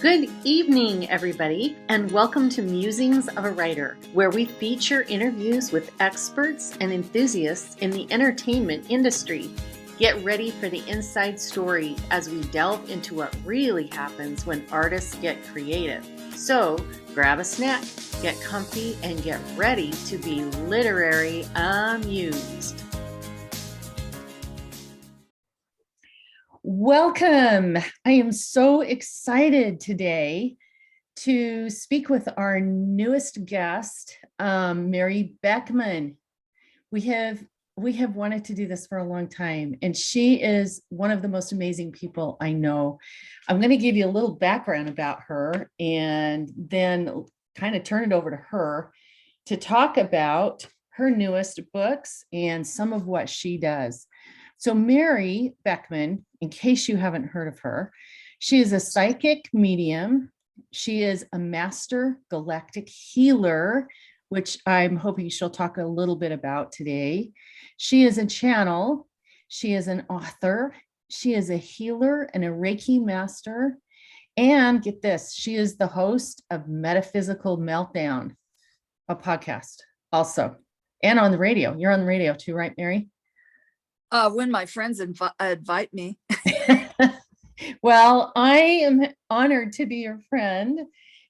Good evening, everybody, and welcome to Musings of a Writer, where we feature interviews with experts and enthusiasts in the entertainment industry. Get ready for the inside story as we delve into what really happens when artists get creative. So, grab a snack, get comfy, and get ready to be literary amused. Welcome. I am so excited today to speak with our newest guest, Mary Beckman. We have wanted to do this for a long time, and she is one of the most amazing people I know. I'm going to give you a little background about her and then kind of turn it over to her to talk about her newest books and some of what she does. So Mary Beckman, in case you haven't heard of her, she is a psychic medium. She is a master galactic healer, which I'm hoping she'll talk a little bit about today. She is a channel. She is an author. She is a healer and a Reiki master. And get this, she is the host of Metaphysical Meltdown, a podcast also, and on the radio. You're on the radio too, right, Mary? When my friends invite me. Well, I am honored to be your friend,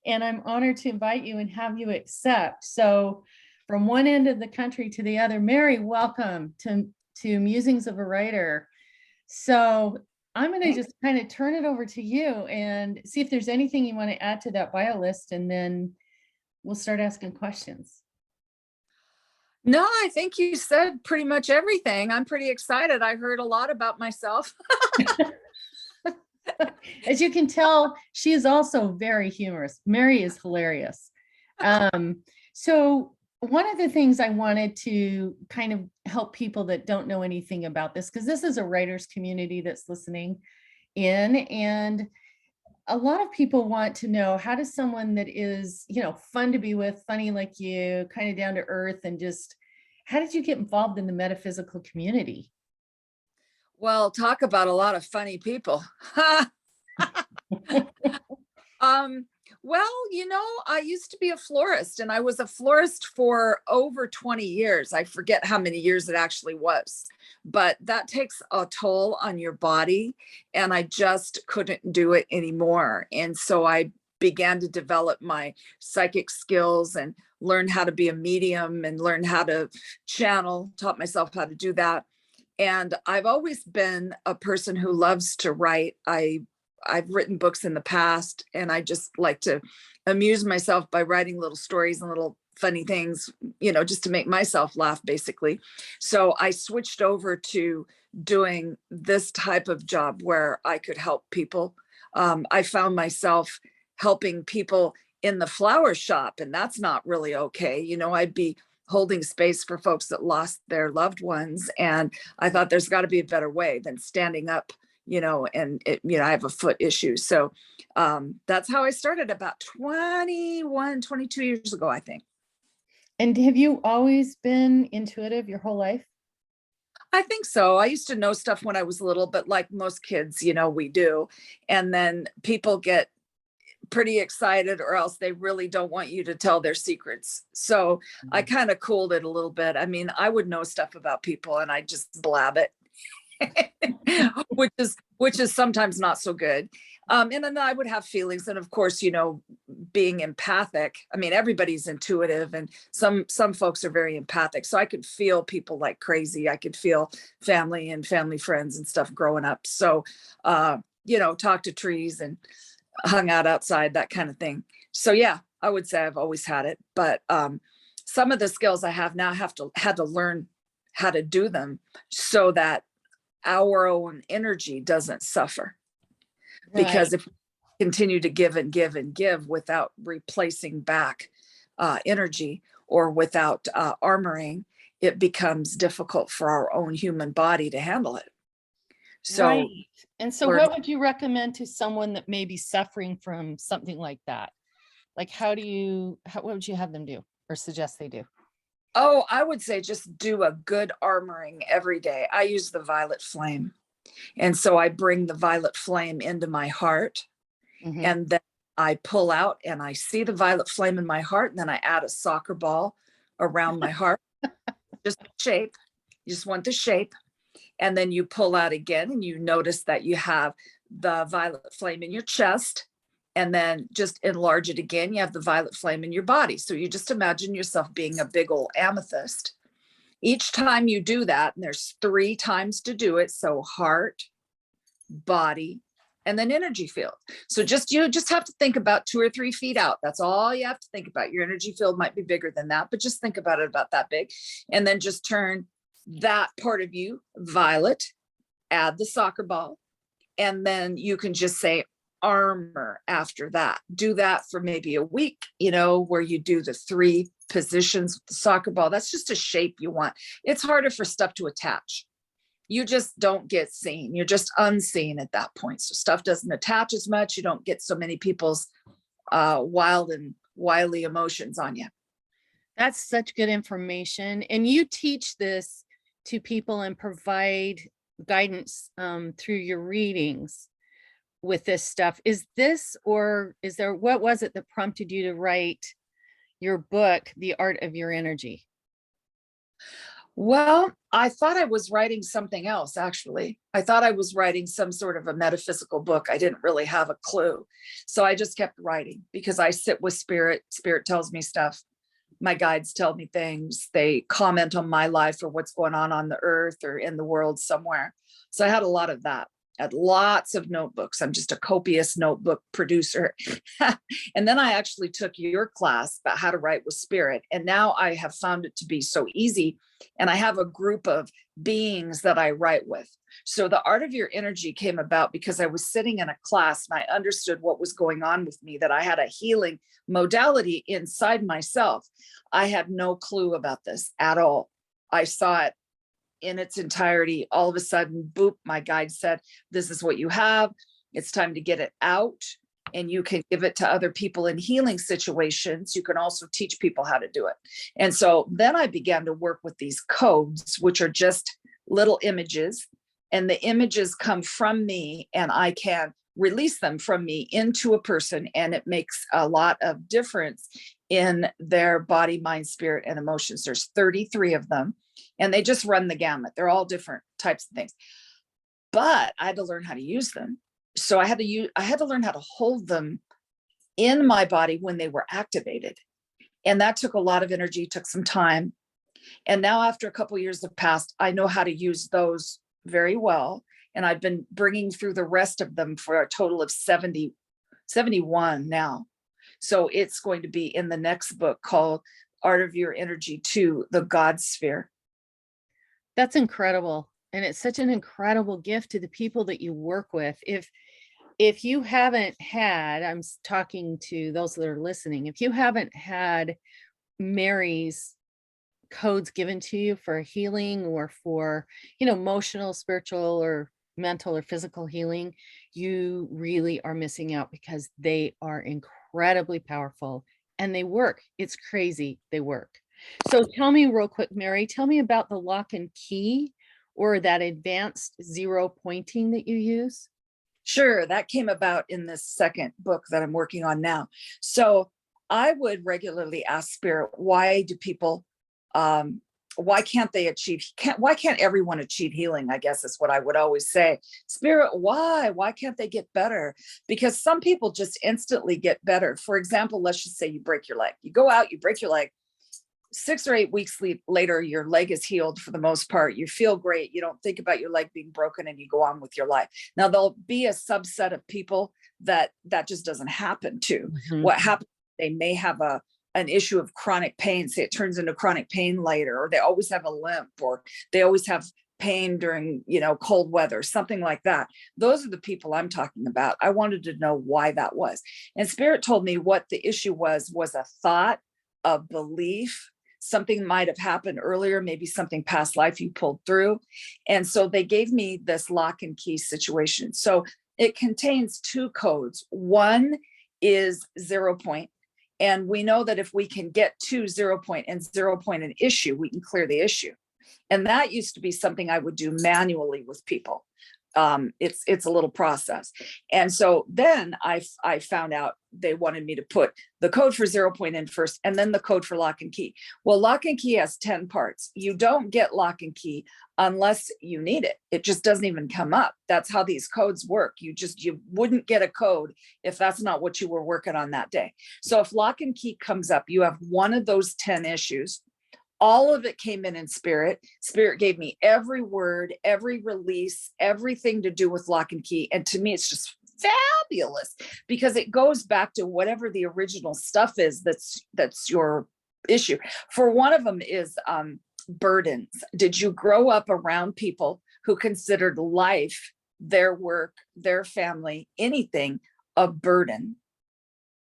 and I'm honored to invite you and have you accept. So from one end of the country to the other, Mary, welcome to Musings of a Writer. So I'm going to just kind of turn it over to you and see if there's anything you want to add to that bio list, and then we'll start asking questions. No, I think you said pretty much everything. I'm pretty excited. I heard a lot about myself. As you can tell, she is also very humorous. Mary is hilarious. So one of the things I wanted to kind of help people that don't know anything about this, because this is a writer's community that's listening in, and a lot of people want to know, how does someone that is, fun to be with, funny like you, kind of down to earth, and just, how did you get involved in the metaphysical community? Well, talk about a lot of funny people. Well, I used to be a florist, and I was a florist for over 20 years. I forget how many years it actually was, but that takes a toll on your body, and I just couldn't do it anymore. And so I began to develop my psychic skills and learn how to be a medium and learn how to channel, taught myself how to do that. And I've always been a person who loves to write. I've written books in the past, and I just like to amuse myself by writing little stories and little funny things, just to make myself laugh, basically. So I switched over to doing this type of job where I could help people. I found myself helping people in the flower shop, and that's not really okay. I'd be holding space for folks that lost their loved ones, and I thought there's got to be a better way than standing up, and I have a foot issue. So that's how I started about 22 years ago, I think. And have you always been intuitive your whole life? I think so. I used to know stuff when I was little, but like most kids, we do. And then people get pretty excited, or else they really don't want you to tell their secrets. So I kind of cooled it a little bit. I mean, I would know stuff about people and I just blab it, which is sometimes not so good. And then I would have feelings. And of course, being empathic, I mean, everybody's intuitive, and some folks are very empathic. So I could feel people like crazy. I could feel family and family friends and stuff growing up. So, talk to trees and hung out outside, that kind of thing. So yeah, I would say I've always had it, but some of the skills I have now had to learn how to do them so that our own energy doesn't suffer. Right. Because if we continue to give and give and give without replacing back energy, or without armoring, it becomes difficult for our own human body to handle it. So, right. And so what would you recommend to someone that may be suffering from something like that? Like, what would you have them do or suggest they do? Oh, I would say just do a good armoring every day. I use the violet flame. And so I bring the violet flame into my heart, and then I pull out and I see the violet flame in my heart. And then I add a soccer ball around my heart, just shape. You just want the shape. And then you pull out again and you notice that you have the violet flame in your chest. And then just enlarge it again. You have the violet flame in your body. So you just imagine yourself being a big old amethyst. Each time you do that, and there's 3 times to do it. So heart, body, and then energy field. So you just have to think about 2 or 3 feet out. That's all you have to think about. Your energy field might be bigger than that, but just think about it about that big. And then just turn that part of you violet, add the soccer ball, and then you can just say armor after that. Do that for maybe a week, where you do the 3 positions with the soccer ball. That's just a shape you want. It's harder for stuff to attach. You just don't get seen. You're just unseen at that point. So stuff doesn't attach as much. You don't get so many people's wild and wily emotions on you. That's such good information. And you teach this to people and provide guidance through your readings with this stuff. What was it that prompted you to write your book, The Art of Your Energy? Well, I thought I was writing something else, actually. I thought I was writing some sort of a metaphysical book. I didn't really have a clue. So I just kept writing because I sit with spirit. Spirit tells me stuff. My guides tell me things. They comment on my life or what's going on the earth or in the world somewhere. So I had a lot of that. I had lots of notebooks. I'm just a copious notebook producer. And then I actually took your class about how to write with spirit. And now I have found it to be so easy. And I have a group of beings that I write with. So the Art of Your Energy came about because I was sitting in a class and I understood what was going on with me, that I had a healing modality inside myself. I had no clue about this at all. I saw it in its entirety. All of a sudden, boop, my guide said, this is what you have. It's time to get it out. And you can give it to other people in healing situations. You can also teach people how to do it. And so then I began to work with these codes, which are just little images. And the images come from me and I can release them from me into a person. And it makes a lot of difference in their body, mind, spirit, and emotions. There's 33 of them. And they just run the gamut. They're all different types of things. But I had to learn how to use them. So I had to learn how to hold them in my body when they were activated. And that took a lot of energy, took some time. And now after a couple of years have passed, I know how to use those very well. And I've been bringing through the rest of them for a total of 71 now. So it's going to be in the next book called Art of Your Energy 2, The God Sphere. That's incredible. And it's such an incredible gift to the people that you work with. If you haven't had, I'm talking to those that are listening, if you haven't had Mary's codes given to you for healing or for, emotional, spiritual, or mental or physical healing, you really are missing out because they are incredibly powerful and they work. It's crazy. They work. So tell me real quick, Mary, tell me about the lock and key or that advanced zero pointing that you use. Sure, that came about in this second book that I'm working on now. So I would regularly ask spirit, why do people, why can't everyone achieve healing? I guess is what I would always say. Spirit, why can't they get better? Because some people just instantly get better. For example, let's just say you break your leg. You go out, you break your leg. 6 or 8 weeks later, your leg is healed for the most part. You feel great. You don't think about your leg being broken and you go on with your life. Now, there'll be a subset of people that just doesn't happen to. Mm-hmm. What happens, they may have an issue of chronic pain. Say it turns into chronic pain later, or they always have a limp, or they always have pain during, cold weather, something like that. Those are the people I'm talking about. I wanted to know why that was. And Spirit told me what the issue was a thought, a belief. Something might have happened earlier, maybe something past life you pulled through. And so they gave me this lock and key situation. So it contains 2 codes. One is 0 point. And we know that if we can get to 0 point and 0 point an issue, we can clear the issue. And that used to be something I would do manually with people. it's a little process. And so then I found out they wanted me to put the code for 0 point in first, and then the code for lock and key. Well, lock and key has 10 parts. You don't get lock and key unless you need it. It just doesn't even come up. That's how these codes work. You wouldn't get a code if that's not what you were working on that day. So if lock and key comes up, you have one of those 10 issues. All of it came in spirit. Spirit gave me every word, every release, everything to do with lock and key. And to me, it's just fabulous because it goes back to whatever the original stuff is that's your issue. For one of them is burdens. Did you grow up around people who considered life, their work, their family, anything a burden?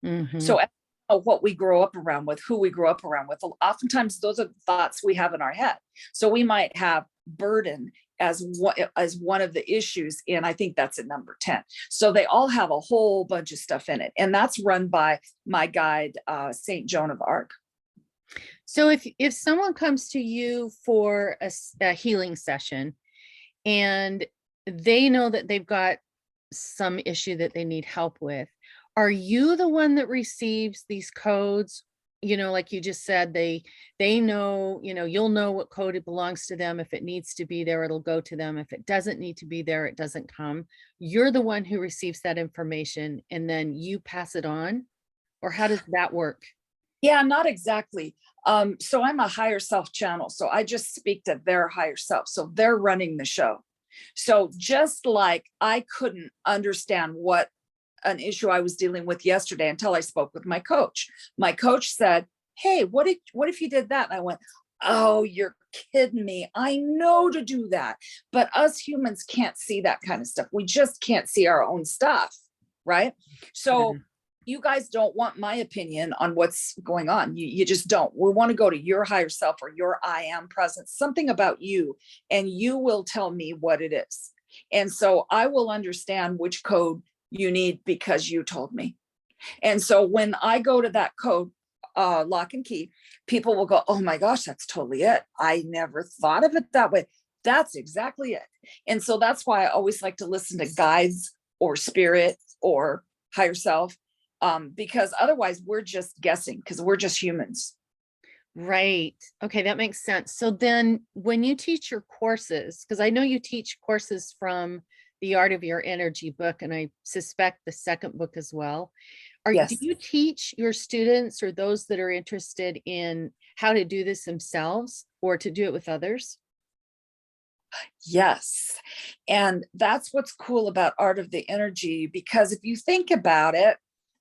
Mhm. So what we grow up around with, who we grow up around with, oftentimes those are the thoughts we have in our head. So we might have burden as one of the issues, and I think that's at number 10. So they all have a whole bunch of stuff in it, and that's run by my guide, Saint Joan of Arc. So if someone comes to you for a healing session and they know that they've got some issue that they need help with, are you the one that receives these codes? You know, like you just said, they know, you'll know what code it belongs to them. If it needs to be there, it'll go to them. If it doesn't need to be there, it doesn't come. You're the one who receives that information and then you pass it on? Or how does that work? Yeah, not exactly. So I'm a higher self channel. So I just speak to their higher self. So they're running the show. So just like I couldn't understand what an issue I was dealing with yesterday until I spoke with my coach. My coach said, "Hey, what if you did that?" And I went, "Oh, you're kidding me. I know to do that. But us humans can't see that kind of stuff. We just can't see our own stuff." Right. So you guys don't want my opinion on what's going on. You just don't. We want to go to your higher self or your I am presence, something about you, and you will tell me what it is. And so I will understand which code you need because you told me. And so when I go to that code, lock and key, people will go, "Oh my gosh, that's totally it. I never thought of it that way. That's exactly it." And so that's why I always like to listen to guides or spirit or higher self, because otherwise we're just guessing because we're just humans. Right. Okay, that makes sense. So then when you teach your courses, because I know you teach courses from the Art of Your Energy book, and I suspect the second book as well. Do Yes. you teach your students or those that are interested in how to do this themselves or to do it with others? Yes. And that's what's cool about Art of the Energy, because if you think about it,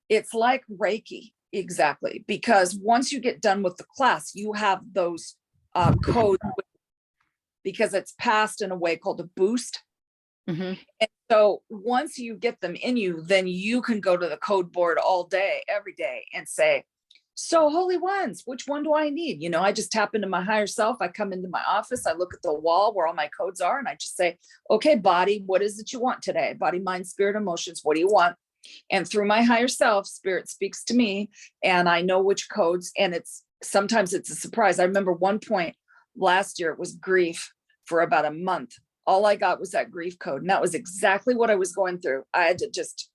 it's like Reiki. Exactly. Because once you get done with the class, you have those codes because it's passed in a way called a boost. Mhm. And so once you get them in you, then you can go to the code board all day, every day, and say, "So, holy ones, which one do I need?" I just tap into my higher self. I come into my office, I look at the wall where all my codes are, and I just say, "Okay, body, what is it you want today? Body, mind, spirit, emotions, what do you want?" And through my higher self, spirit speaks to me, and I know which codes. And sometimes it's a surprise. I remember one point last year, it was grief for about a month. All I got was that grief code. And that was exactly what I was going through. I had to just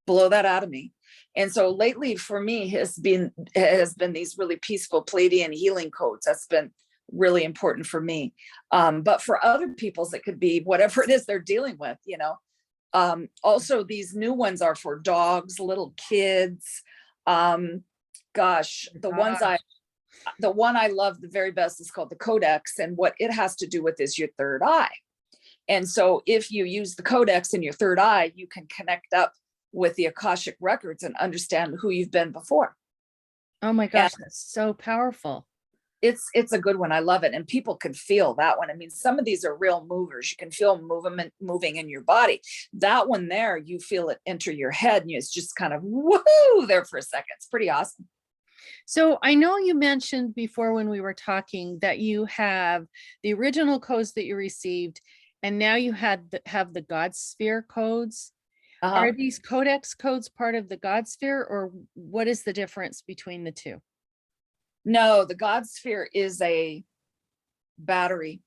blow that out of me. And so lately for me has been these really peaceful Pleiadian healing codes. That's been really important for me. But for other people's, it could be whatever it is they're dealing with. Also, these new ones are for dogs, little kids. Gosh, the one I love the very best is called the Codex. And what it has to do with is your third eye. And so if you use the Codex in your third eye, you can connect up with the Akashic records and understand who you've been before. Oh my gosh, that's so powerful. It's a good one. I love it. And people can feel that one. I mean, some of these are real movers. You can feel movement moving in your body. That one there, you feel it enter your head and it's just kind of woohoo there for a second. It's pretty awesome. So I know you mentioned before when we were talking that you have the original codes that you received, and now you have the God Sphere codes. Are these Codex codes part of the God Sphere, or what is the difference between the two? No, the God Sphere is a battery.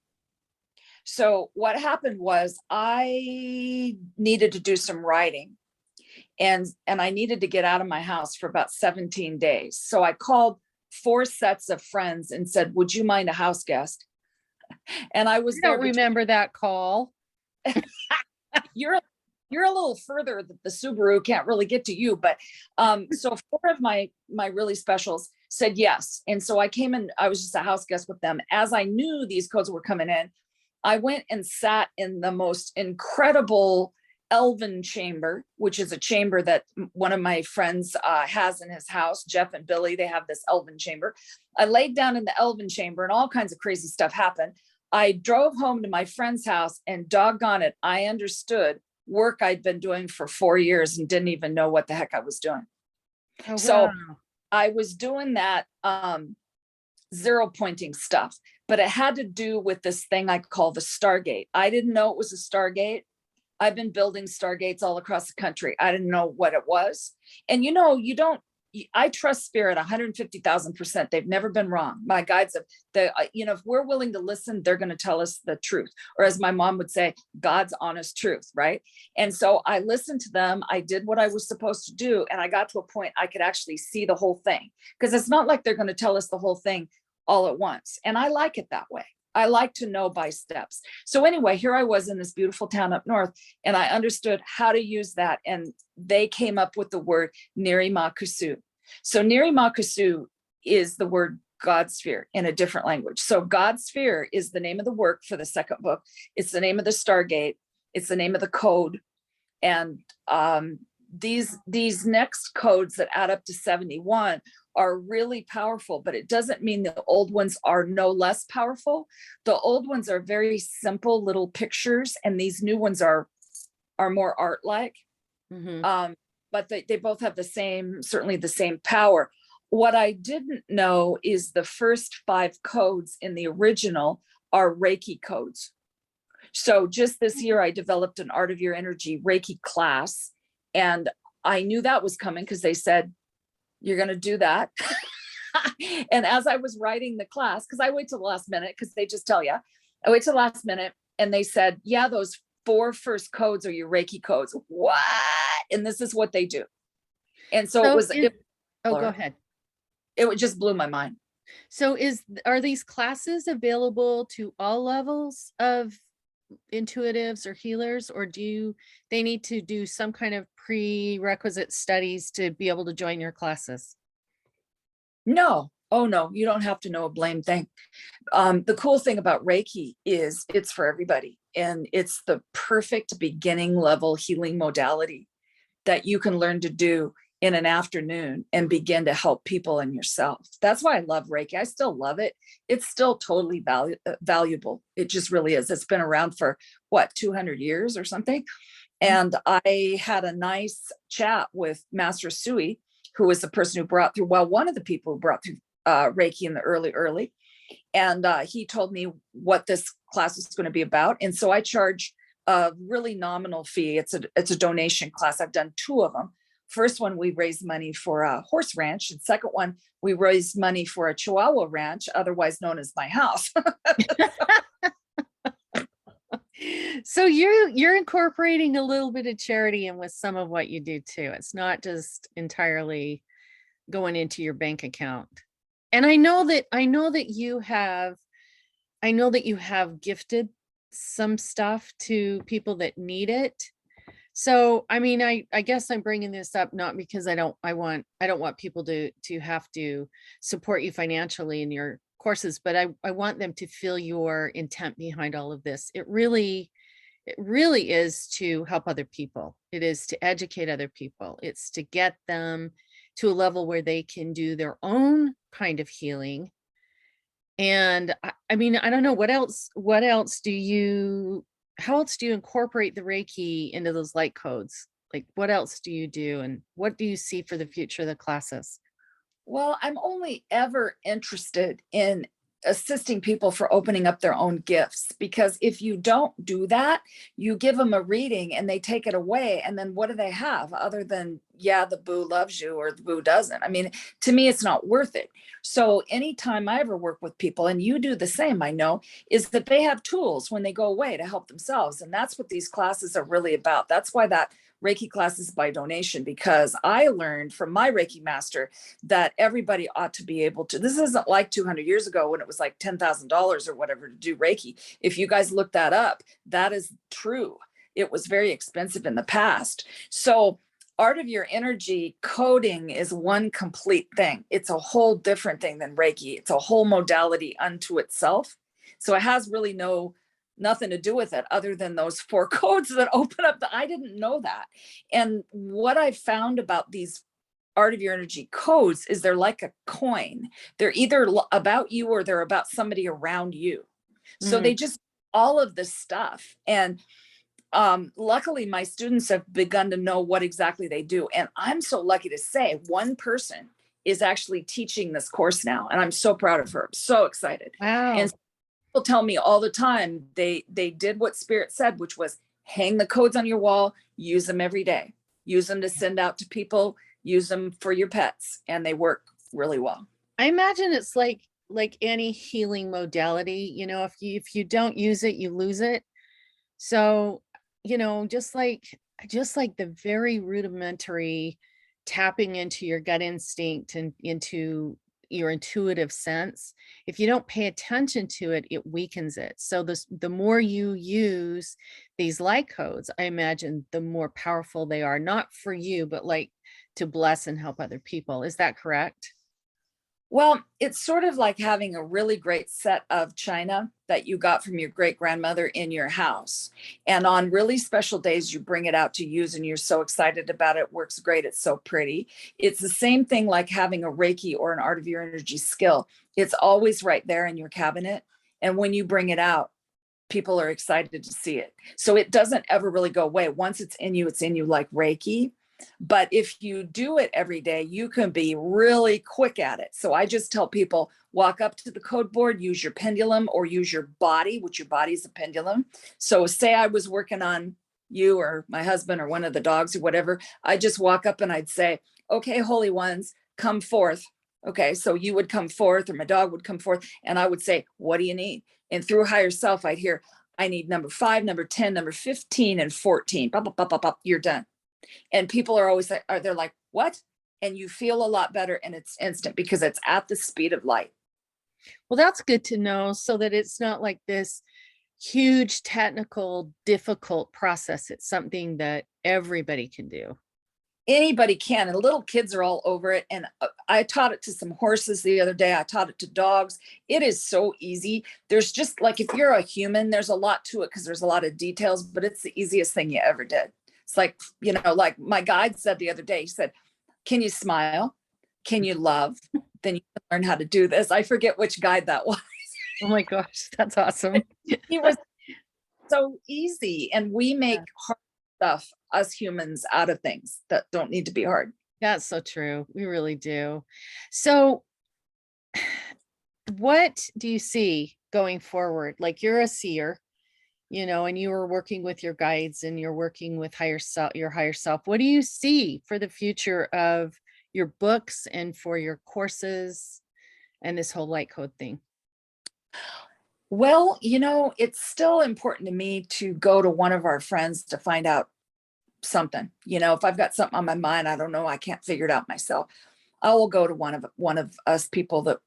So what happened was I needed to do some writing, and I needed to get out of my house for about 17 days. So I called 4 sets of friends and said, would you mind a house guest? And I was I there don't remember that call. you're you're a little further that the Subaru can't really get to you, but so 4 of my really specials said yes. And so I came in, I was just a house guest with them. As I knew these codes were coming in, I went and sat in the most incredible elven chamber, which is a chamber that one of my friends has in his house. Jeff and Billy, they have this elven chamber. I laid down in the elven chamber and all kinds of crazy stuff happened. I drove home to my friend's house, and doggone it, I understood work I'd been doing for 4 years and didn't even know what the heck I was doing. Oh, So wow. I was doing that zero pointing stuff, but it had to do with this thing I call the Stargate. I didn't know it was a Stargate. I've been building Stargates all across the country. I didn't know what it was. And I trust spirit 150,000%. They've never been wrong. My guides have, if we're willing to listen, they're going to tell us the truth. Or as my mom would say, God's honest truth, right? And so I listened to them. I did what I was supposed to do. And I got to a point I could actually see the whole thing, because it's not like they're going to tell us the whole thing all at once. And I like it that way. I like to know by steps. So anyway, here I was in this beautiful town up north, and I understood how to use that. And they came up with the word Nirimakusu. So Nirimakusu is the word God sphere in a different language. So God sphere is the name of the work for the second book. It's the name of the Stargate. It's the name of the code. And these next codes that add up to 71 are really powerful, but it doesn't mean the old ones are no less powerful. The old ones are very simple little pictures, and these new ones are more art-like. Mm-hmm. But they both have certainly the same power. What I didn't know is the first 5 codes in the original are Reiki codes. So just this year, I developed an Art of Your Energy Reiki class, and I knew that was coming because they said, you're going to do that. And as I was writing the class, because I wait till the last minute, because they just tell you, I wait till the last minute, and they said, yeah, those 4 first codes are your Reiki codes. What? And this is what they do. And so go ahead. It just blew my mind. So are these classes available to all levels of intuitives or healers, or they need to do some kind of prerequisite studies to be able to join your classes? No. Oh no, you don't have to know a blame thing. The cool thing about Reiki is it's for everybody, and it's the perfect beginning level healing modality that you can learn to do in an afternoon and begin to help people and yourself. That's why I love Reiki. I still love it. It's still totally valuable. It just really is. It's been around for 200 years or something. And I had a nice chat with Master Sui, who was the person who brought through, one of the people who brought through Reiki in the early. And he told me what this class is going to be about. And so I charge a really nominal fee. It's a donation class. I've done 2 of them. First one, we raised money for a horse ranch. And second one, we raised money for a Chihuahua ranch, otherwise known as my house. So you're incorporating a little bit of charity in with some of what you do too. It's not just entirely going into your bank account. And I know that you have gifted some stuff to people that need it. So, I mean, I guess I'm bringing this up not because I don't want people to have to support you financially in your courses, but I want them to feel your intent behind all of this. It really is to help other people. It is to educate other people. It's to get them to a level where they can do their own kind of healing. And I mean, I don't know how else do you incorporate the Reiki into those light codes? Like, what else do you do, and what do you see for the future of the classes? Well, I'm only ever interested in assisting people for opening up their own gifts. Because if you don't do that, you give them a reading and they take it away. And then what do they have other than, yeah, the boo loves you or the boo doesn't? I mean, to me, it's not worth it. So anytime I ever work with people, and you do the same, I know, is that they have tools when they go away to help themselves. And that's what these classes are really about. That's why that Reiki class is by donation, because I learned from my Reiki master that everybody ought to be able to. This isn't like 200 years ago when it was like $10,000 or whatever to do Reiki. If you guys look that up, that is true. It was very expensive in the past. So art of your energy coding is one complete thing. It's a whole different thing than Reiki. It's a whole modality unto itself. So it has really nothing to do with it other than those 4 codes that open up I didn't know that. And what I found about these art of your energy codes is they're like a coin. They're either about you or they're about somebody around you. So they just, all of this stuff. And luckily my students have begun to know what exactly they do. And I'm so lucky to say one person is actually teaching this course now. And I'm so proud of her. I'm so excited. Wow. And people tell me all the time, they did what Spirit said, which was hang the codes on your wall, use them every day, use them to send out to people, use them for your pets, and they work really well. I imagine it's like any healing modality, if you don't use it, you lose it. So, just like the very rudimentary tapping into your gut instinct and into your intuitive sense, if you don't pay attention to it, it weakens it. So the more you use these light codes, I imagine the more powerful they are, not for you, but like to bless and help other people. Is that correct? Well, it's sort of like having a really great set of china that you got from your great grandmother in your house. And on really special days, you bring it out to use and you're so excited about it. It works great. It's so pretty. It's the same thing like having a Reiki or an art of your energy skill. It's always right there in your cabinet. And when you bring it out, people are excited to see it. So it doesn't ever really go away. Once it's in you like Reiki. But if you do it every day, you can be really quick at it. So I just tell people, walk up to the code board, use your pendulum or use your body, which your body is a pendulum. So say I was working on you or my husband or one of the dogs or whatever, I just walk up and I'd say, okay, holy ones, come forth. Okay, so you would come forth or my dog would come forth and I would say, what do you need? And through higher self, I'd hear, I need number 5, number 10, number 15, and 14. Bop, bop, bop, bop, bop, you're done. And people are always like, they're like, what? And you feel a lot better and it's instant because it's at the speed of light. Well, that's good to know, so that it's not like this huge technical, difficult process. It's something that everybody can do. Anybody can, and little kids are all over it. And I taught it to some horses the other day. I taught it to dogs. It is so easy. There's just like, if you're a human, there's a lot to it because there's a lot of details, but it's the easiest thing you ever did. It's like, like my guide said the other day, he said, can you smile? Can you love? Then you can learn how to do this. I forget which guide that was. Oh my gosh, that's awesome. He was so easy. And we make hard stuff, us humans, out of things that don't need to be hard. That's so true. We really do. So what do you see going forward? Like, you're a seer, and you were working with your guides and you're working with your higher self. What do you see for the future of your books and for your courses and this whole light code thing? Well, it's still important to me to go to one of our friends to find out something. If I've got something on my mind, I don't know, I can't figure it out myself, I will go to one of us people that,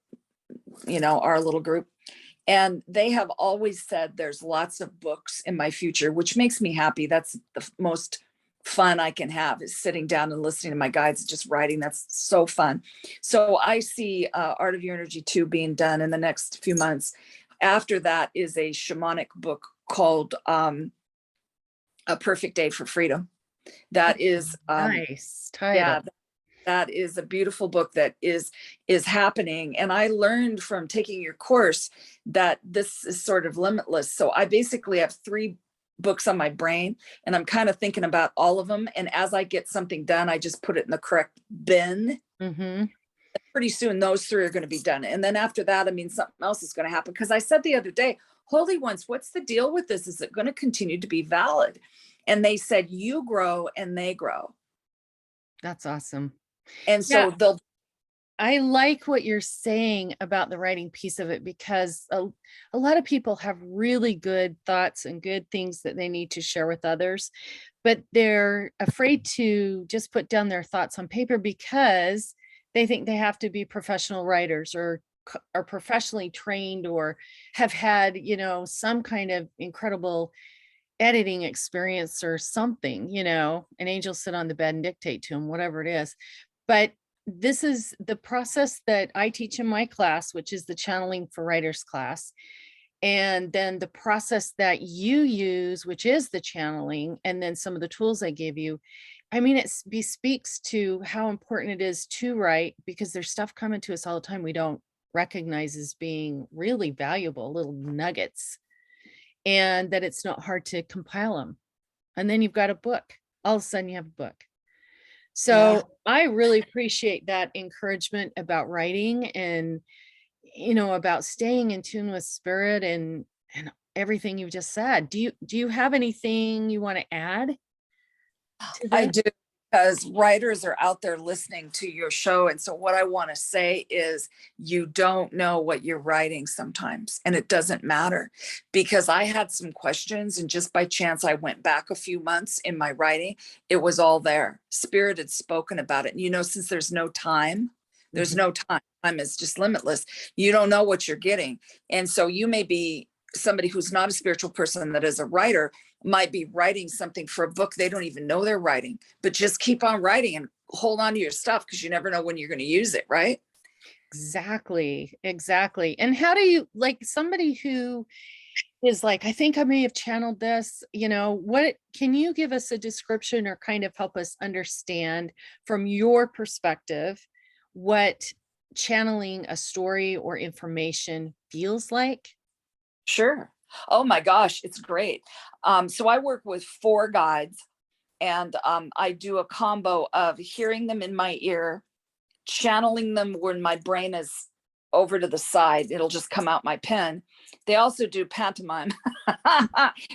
our little group. And they have always said there's lots of books in my future, which makes me happy. That's the most fun I can have, is sitting down and listening to my guides, just writing. That's so fun. So I see Art of Your Energy 2 being done in the next few months. After that is a shamanic book called A Perfect Day for Freedom. That is nice title. Yeah, that is a beautiful book that is happening. And I learned from taking your course that this is sort of limitless. So I basically have 3 books on my brain and I'm kind of thinking about all of them. And as I get something done, I just put it in the correct bin. Mm-hmm. pretty soon those three are going to be done. And then after that, I mean, something else is going to happen. Because I said the other day, Holy Ones, what's the deal with this? Is it going to continue to be valid? And they said, you grow and they grow. That's awesome. And so they'll. I like what you're saying about the writing piece of it, because a lot of people have really good thoughts and good things that they need to share with others, but they're afraid to just put down their thoughts on paper because they think they have to be professional writers or are professionally trained or have had, some kind of incredible editing experience or something, an angel sit on the bed and dictate to them, whatever it is. But this is the process that I teach in my class, which is the channeling for writers class. And then the process that you use, which is the channeling, and then some of the tools I give you. I mean, it speaks to how important it is to write, because there's stuff coming to us all the time we don't recognize as being really valuable little nuggets, and that it's not hard to compile them. And then you've got a book. All of a sudden you have a book. So I really appreciate that encouragement about writing and, about staying in tune with spirit and everything you've just said. Do you have anything you want to add to I this? do, because writers are out there listening to your show. And so what I want to say is, you don't know what you're writing sometimes, and it doesn't matter, because I had some questions, and just by chance, I went back a few months in my writing. It was all there. Spirit had spoken about it. And, since there's no time, there's no time. Time is just limitless. You don't know what you're getting. And so you may be somebody who's not a spiritual person that is a writer, might be writing something for a book they don't even know they're writing, but just keep on writing and hold on to your stuff, because you never know when you're going to use it, right? Exactly. And how do you, like, somebody who is like, I think I may have channeled this, what can you give us a description or kind of help us understand from your perspective what channeling a story or information feels like? Sure. Oh my gosh, it's great. So I work with 4 guides, and I do a combo of hearing them in my ear, channeling them when my brain is over to the side. It'll just come out my pen. They also do pantomime.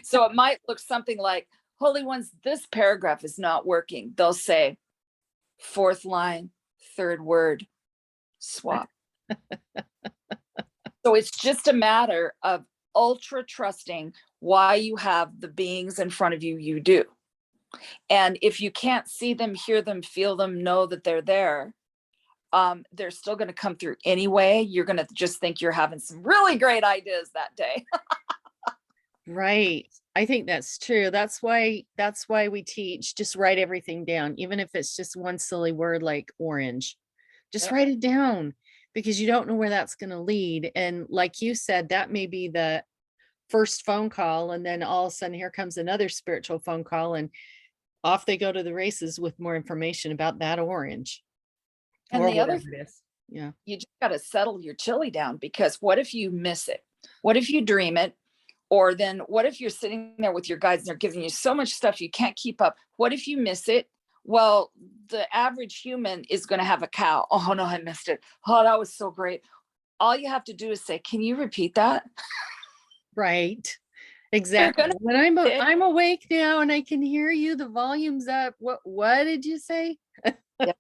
So it might look something like, Holy Ones, this paragraph is not working. They'll say, 4th line, 3rd word, swap. So it's just a matter of ultra trusting why you have the beings in front of you, you do. And if you can't see them, hear them, feel them, know that they're there, they're still going to come through anyway. You're going to just think you're having some really great ideas that day. Right. I think that's true. That's why we teach, just write everything down, even if it's just one silly word like orange. Just write it down, because you don't know where that's going to lead. And like you said, that may be the first phone call, and then all of a sudden here comes another spiritual phone call, and off they go to the races with more information about that orange. And or the other whatever it is. Yeah. You just got to settle your chili down, because what if you miss it? What if you dream it? Or then what if you're sitting there with your guides and they're giving you so much stuff you can't keep up? What if you miss it? Well, the average human is going to have a cow. Oh no, I missed it. Oh, that was so great. All you have to do is say, can you repeat that? Right. Exactly. When I'm awake now and I can hear you, the volume's up. What did you say? Yep.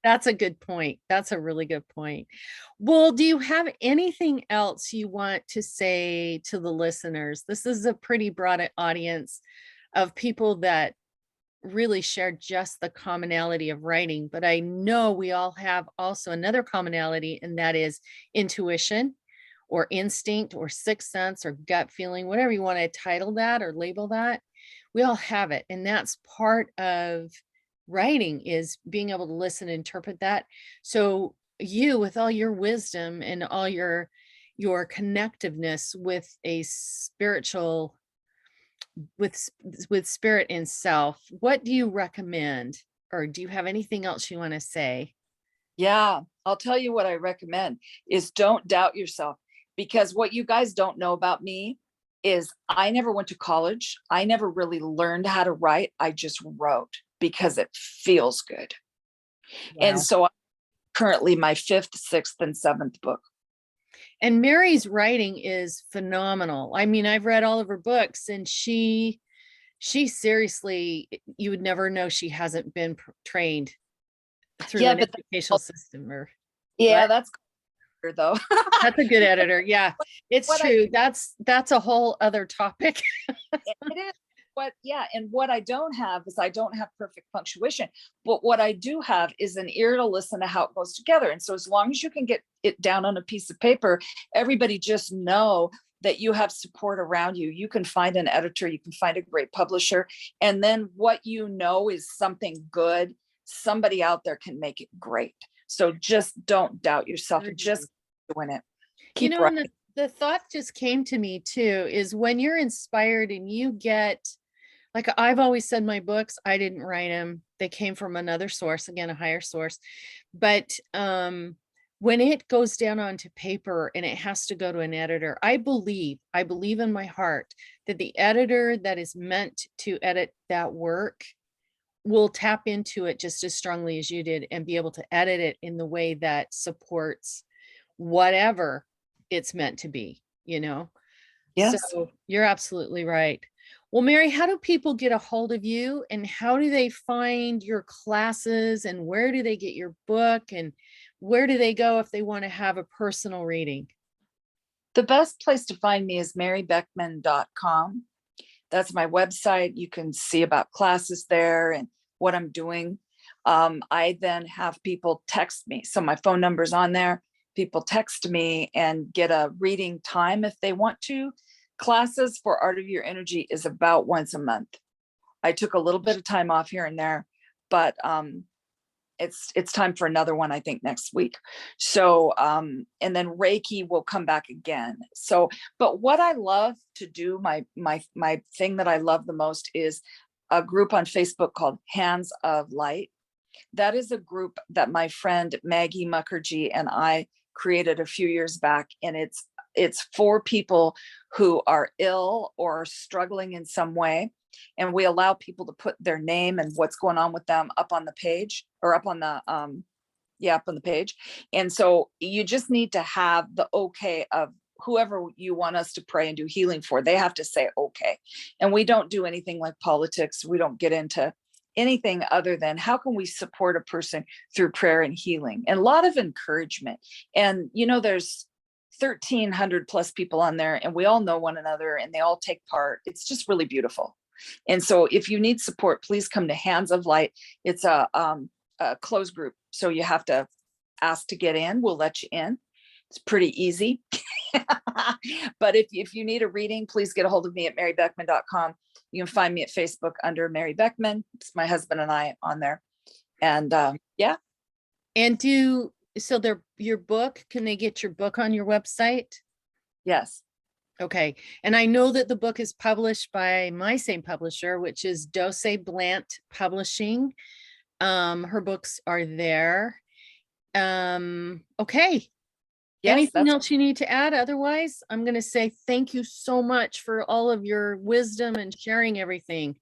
That's a good point. That's a really good point. Well, do you have anything else you want to say to the listeners? This is a pretty broad audience of people that really share just the commonality of writing, but I know we all have also another commonality, and that is intuition or instinct or sixth sense or gut feeling, whatever you want to title that or label that. We all have it. And that's part of writing, is being able to listen and interpret that. So you, with all your wisdom and all your connectiveness with a spiritual, with spirit and self, what do you recommend? Or do you have anything else you want to say? Yeah, I'll tell you what I recommend is, don't doubt yourself, because what you guys don't know about me is I never went to college. I never really learned how to write. I just wrote because it feels good. Wow. And so I currently my 5th, 6th, and 7th book. And Mary's writing is phenomenal. I mean, I've read all of her books, and she seriously, you would never know she hasn't been trained through an educational system. Or what? That's good, though. That's a good editor. Yeah, it's true. That's a whole other topic. It is. And what I don't have is I don't have perfect punctuation, but what I do have is an ear to listen to how it goes together. And so as long as you can get it down on a piece of paper, everybody just know that you have support around you. You can find an editor, you can find a great publisher, and then what you know is something good, somebody out there can make it great. So just don't doubt yourself, and just doing it. Keep writing. And the thought just came to me too, is when you're inspired and you get, like I've always said, my books, I didn't write them. They came from another source, again, a higher source. But when it goes down onto paper and it has to go to an editor, I believe in my heart that the editor that is meant to edit that work will tap into it just as strongly as you did and be able to edit it in the way that supports whatever it's meant to be, Yes. So you're absolutely right. Well, Mary, how do people get a hold of you, and how do they find your classes, and where do they get your book, and where do they go if they want to have a personal reading? The best place to find me is marybeckman.com. That's my website. You can see about classes there and what I'm doing. I then have people text me. So my phone number's on there. People text me and get a reading time if they want to. Classes for Art of Your Energy is about once a month. I took a little bit of time off here and there, but it's time for another one, I think, next week. So, and then Reiki will come back again. So, but what I love to do, my thing that I love the most is a group on Facebook called Hands of Light. That is a group that my friend Maggie Mukherjee and I created a few years back, and it's for people who are ill or struggling in some way. And we allow people to put their name and what's going on with them up on the page, or up on the up on the page. And so you just need to have the okay of whoever you want us to pray and do healing for. They have to say okay. And we don't do anything like politics. We don't get into anything other than how can we support a person through prayer and healing, and a lot of encouragement. And there's 1,300 plus people on there, and we all know one another, and they all take part. It's just really beautiful. And so if you need support, please come to Hands of Light. It's a closed group, so you have to ask to get in. We'll let you in. It's pretty easy. But if you need a reading, please get a hold of me at marybeckman.com. You can find me at Facebook under Mary Beckman. It's my husband and I on there. And And your book, can they get your book on your website? Yes. Okay. And I know that the book is published by my same publisher, which is Dose Blant Publishing. Her books are there. Okay. Yes, anything else you need to add? Otherwise, I'm going to say thank you so much for all of your wisdom and sharing everything.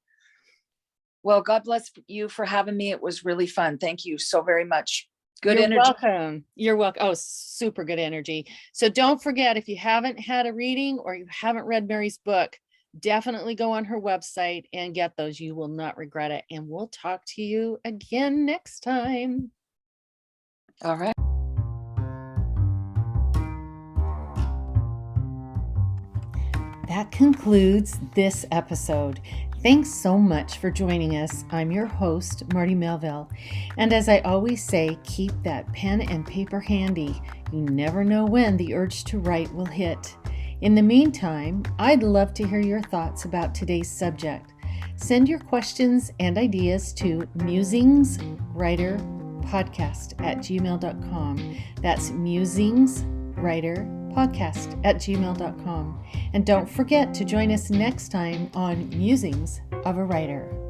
Well, God bless you for having me. It was really fun. Thank you so very much. Good energy. You're welcome. You're welcome. Oh, super good energy. So don't forget, if you haven't had a reading or you haven't read Mary's book, definitely go on her website and get those. You will not regret it. And we'll talk to you again next time. All right. That concludes this episode. Thanks so much for joining us. I'm your host, Marty Melville. And as I always say, keep that pen and paper handy. You never know when the urge to write will hit. In the meantime, I'd love to hear your thoughts about today's subject. Send your questions and ideas to musingswriterpodcast@gmail.com. That's musingswriterpodcast@gmail.com. And don't forget to join us next time on Musings of a Writer.